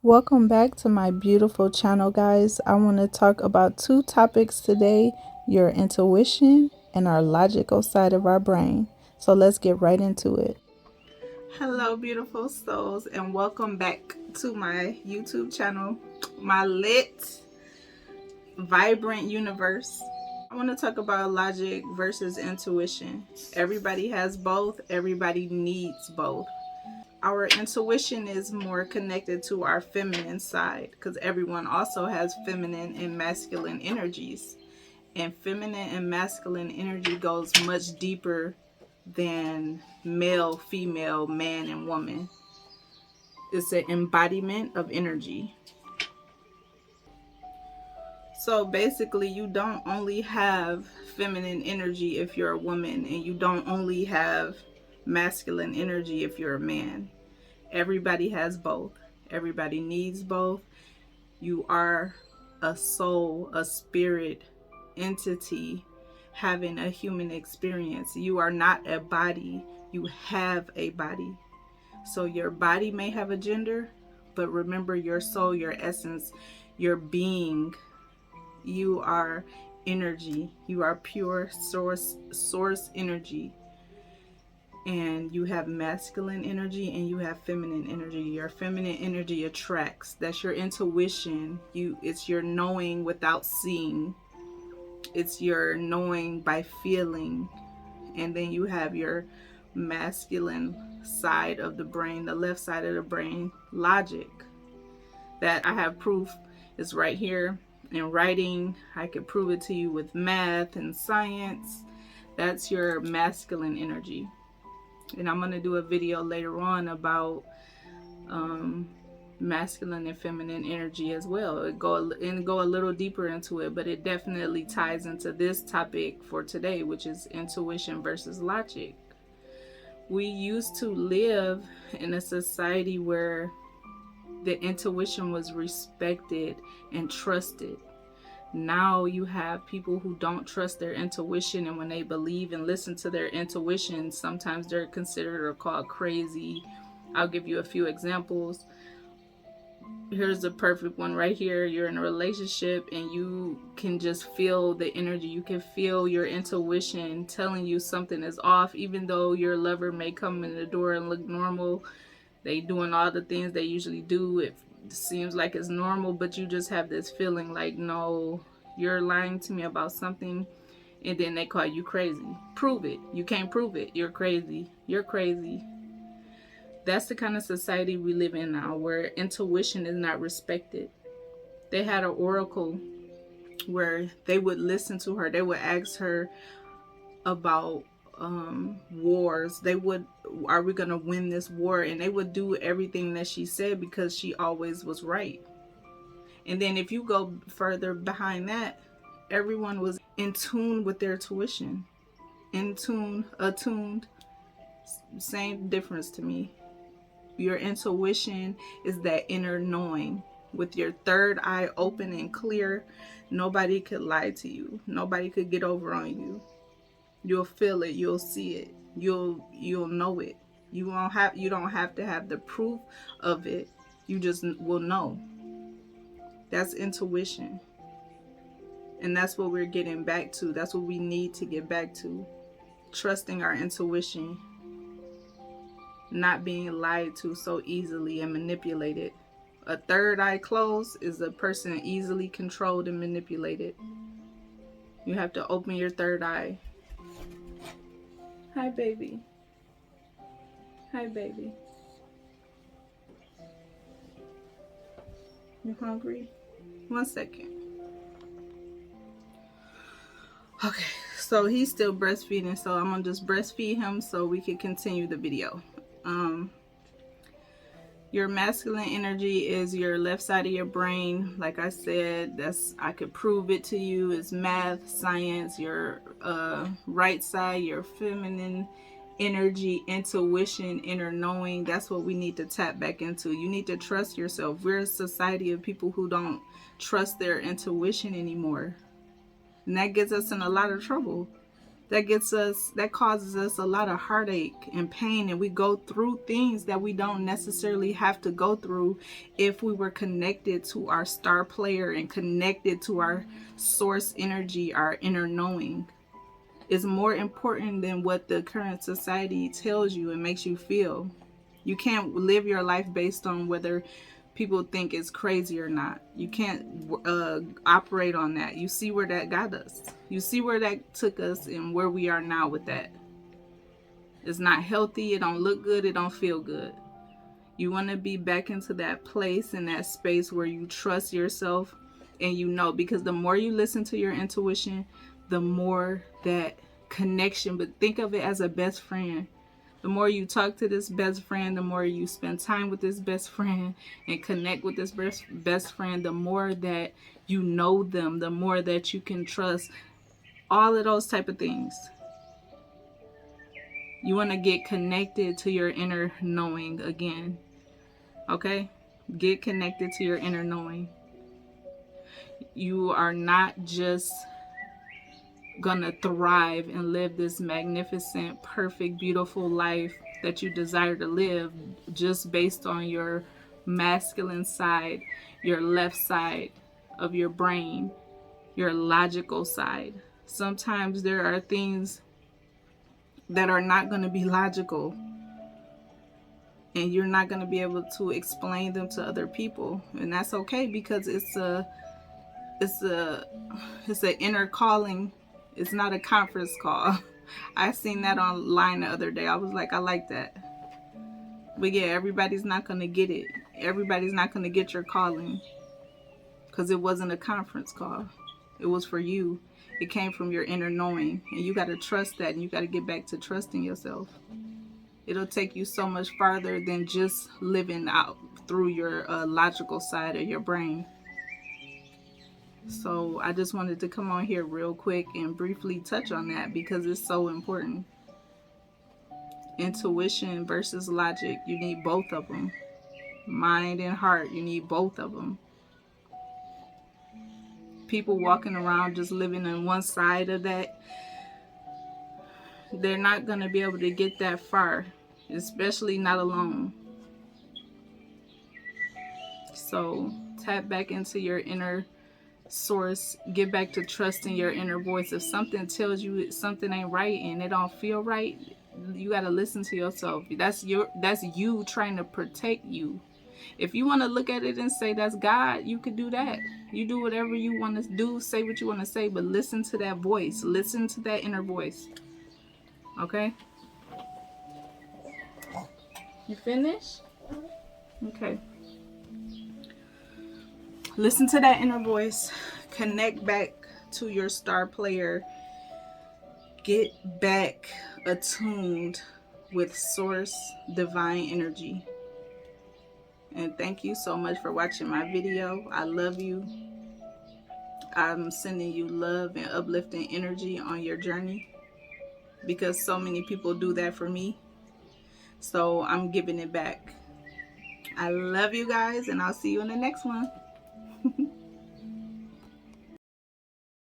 Welcome back to my beautiful channel, guys. I want to talk about two topics today: your intuition and our logical side of our brain. So let's get right into it. Hello, beautiful souls, and welcome back to my YouTube channel, my lit, vibrant universe. I want to talk about logic versus intuition. Everybody has both, everybody needs both. Our intuition is more connected to our feminine side because everyone also has feminine and masculine energies. And feminine and masculine energy goes much deeper than male, female, man, and woman. It's an embodiment of energy. So basically, you don't only have feminine energy if you're a woman, and you don't only have masculine energy if you're a man. Everybody has both. Everybody needs both. You are a soul, a spirit entity having a human experience. You are not a body. You have a body. So your body may have a gender, but remember your soul, your essence, your being. You are energy. You are pure source energy. And you have masculine energy and you have feminine energy. Your feminine energy attracts. That's your intuition. It's your knowing without seeing. It's your knowing by feeling. And then you have your masculine side of the brain, the left side of the brain, logic. That I have proof is right here in writing. I could prove it to you with math and science. That's your masculine energy. And I'm going to do a video later on about masculine and feminine energy as well. It go a little deeper into it, but it definitely ties into this topic for today, which is intuition versus logic. We used to live in a society where the intuition was respected and trusted. Now you have people who don't trust their intuition, and when they believe and listen to their intuition, sometimes they're considered or called crazy. I'll give you a few examples. Here's a perfect one right here. You're in a relationship and you can just feel the energy. You can feel your intuition telling you something is off, even though your lover may come in the door and look normal. They doing all the things they usually do. It seems like it's normal, but you just have this feeling like, no, you're lying to me about something. And then they call you crazy. Prove it. You can't prove it. You're crazy. You're crazy. That's the kind of society we live in now, where intuition is not respected. They had an oracle where they would listen to her. They would ask her about wars. Are we gonna win this war? And they would do everything that she said because she always was right. And then if you go further behind that, everyone was in tune with their tuition. In tune, attuned, same difference to me. Your intuition is that inner knowing. With your third eye open and clear, nobody could lie to you. Nobody could get over on you. You'll feel it. You'll see it. You'll know it. You don't have to have the proof of it. You just will know. That's intuition. And that's what we're getting back to. That's what we need to get back to. Trusting our intuition. Not being lied to so easily and manipulated. A third eye closed is a person easily controlled and manipulated. You have to open your third eye. Hi, baby. Hi, baby. You hungry? 1 second. Okay, so he's still breastfeeding, so I'm gonna just breastfeed him so we can continue the video. Your masculine energy is your left side of your brain. Like I said, I could prove it to you. It's math, science. Your right side, your feminine energy, intuition, inner knowing. That's what we need to tap back into. You need to trust yourself. We're a society of people who don't trust their intuition anymore. And that gets us in a lot of trouble. that causes us a lot of heartache and pain, and we go through things that we don't necessarily have to go through if we were connected to our star player and connected to our source energy, our inner knowing. Is more important than what the current society tells you and makes you feel. You can't live your life based on whether people think it's crazy or not. You can't operate on that. You see where that got us. You see where that took us and where we are now with that. It's not healthy. It don't look good. It don't feel good. You want to be back into that place and that space where you trust yourself and you know, because the more you listen to your intuition, the more that connection, but think of it as a best friend. The more you talk to this best friend, the more you spend time with this best friend and connect with this best friend, the more that you know them, the more that you can trust, all of those type of things. You want to get connected to your inner knowing again. Okay? Get connected to your inner knowing. You are not just gonna thrive and live this magnificent, perfect, beautiful life that you desire to live just based on your masculine side, your left side of your brain, your logical side. Sometimes there are things that are not going to be logical, and you're not going to be able to explain them to other people, and that's okay, because it's an inner calling. It's not a conference call. I seen that online the other day. I was like, I like that. But yeah, everybody's not going to get it. Everybody's not going to get your calling, because it wasn't a conference call. It was for you. It came from your inner knowing, and you got to trust that, and you got to get back to trusting yourself. It'll take you so much farther than just living out through your logical side of your brain. So I just wanted to come on here real quick and briefly touch on that, because it's so important. Intuition versus logic. You need both of them. Mind and heart. You need both of them. People walking around just living on one side of that, they're not going to be able to get that far, especially not alone. So tap back into your inner source. Get back to trusting your inner voice. If something tells you something ain't right and it don't feel right, you got to listen to yourself. That's you trying to protect you. If you want to look at it and say that's God, you could do that. You do whatever you want to do, say what you want to say, but listen to that voice. Listen to that inner voice. Okay? You finished? Okay. Listen to that inner voice. Connect back to your star player. Get back attuned with source divine energy. And thank you so much for watching my video. I love you. I'm sending you love and uplifting energy on your journey, because so many people do that for me. So I'm giving it back. I love you guys, and I'll see you in the next one.